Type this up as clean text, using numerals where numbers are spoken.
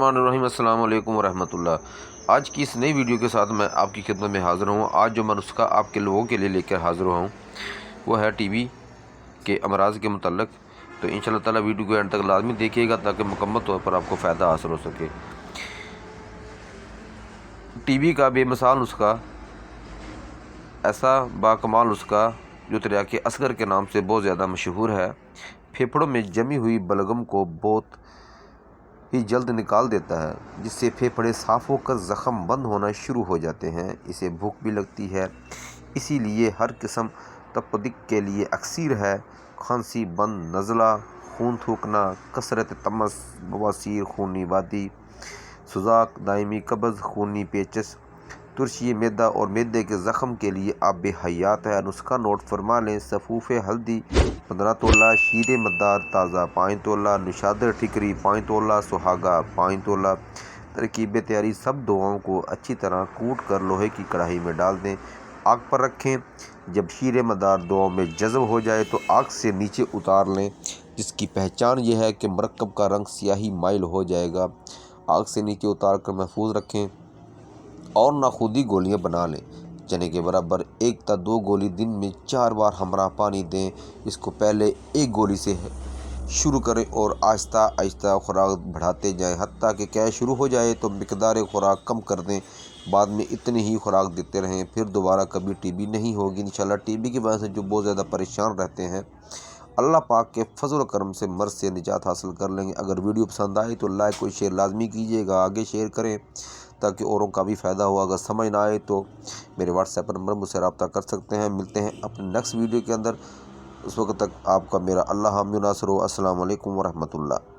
बिस्मिल्लाहिर्रहमानिर्रहीम। अस्सलाम वालेकुम वरहमतुल्लाह। आज की इस नई वीडियो के साथ मैं आपकी खिदमत में हाज़िर हूँ। आज जो मैं नुस्खा आपके लोगों के लिए लेकर हाज़िर हुआ हूँ वो है टीबी के अमराज़ के मुतल्लक़। तो इंशाअल्लाह ताला वीडियो को एंड तक लाजमी देखिएगा ताकि मुकम्मल तौर पर आपको फ़ायदा हासिल हो सके। टीबी का बेमिसाल नुस्खा, ऐसा बाकमाल नुस्खा जो तिर्याके असगर के नाम से बहुत ज़्यादा मशहूर है, फेफड़ों में जमी हुई बलगम को बहुत ही जल्द निकाल देता है, जिससे फेफड़े साफ़ होकर ज़ख़म बंद होना शुरू हो जाते हैं। इसे भूख भी लगती है, इसीलिए हर किस्म तपदिक के लिए अक्सर है। खांसी, बंद नज़ला, खून थूकना, कसरत तमस, बवासीर, खूनी वादी, सुजाक, दायमी कब्ज़, खूनी पेचस, तुरशी मैदा और मैदे के ज़ख़म के लिए आब हयात है। नुस्खा नोट फरमा लें। सफ़ूफ़े हल्दी 15 तोला, शीरे मद्दार ताज़ा 5 तोला, निशादर ठिकरी 5 तोला, सुहागा 5 तोला। तरकीब तैयारी: सब दुआओं को अच्छी तरह कूट कर लोहे की कढ़ाई में डाल दें, आग पर रखें। जब शीरे मद्दार दुआओं में जज़ब हो जाए तो आग से नीचे उतार लें, जिसकी पहचान यह है कि मरकब का रंग स्याही माइल हो जाएगा। आग से नीचे उतार कर महफूज रखें और नाखुदी गोलियां बना लें। चने के बराबर 1 या 2 गोली दिन में 4 बार हमरा पानी दें। इसको पहले 1 गोली से शुरू करें और आहिस्ता आहिस्ता खुराक बढ़ाते जाएं, हत्ता कि क्या शुरू हो जाए तो मिकदार खुराक कम कर दें। बाद में इतनी ही खुराक देते रहें, फिर दोबारा कभी टीबी नहीं होगी इंशाल्लाह। टीबी की वजह से जो बहुत ज़्यादा परेशान रहते हैं, अल्लाह पाक के फजल करम से मर्ज़ से निजात हासिल कर लेंगे। अगर वीडियो पसंद आए तो लाइक और शेयर लाजमी कीजिएगा, आगे शेयर करें ताकि औरों का भी फ़ायदा हो। अगर समझ ना आए तो मेरे व्हाट्सएप नंबर मुझसे रब्ता कर सकते हैं। मिलते हैं अपने नेक्स्ट वीडियो के अंदर। उस वक्त तक आपका मेरा अल्लाह हामी नासर हो। अस्सलाम वालेकुम वरहमतुल्लाह।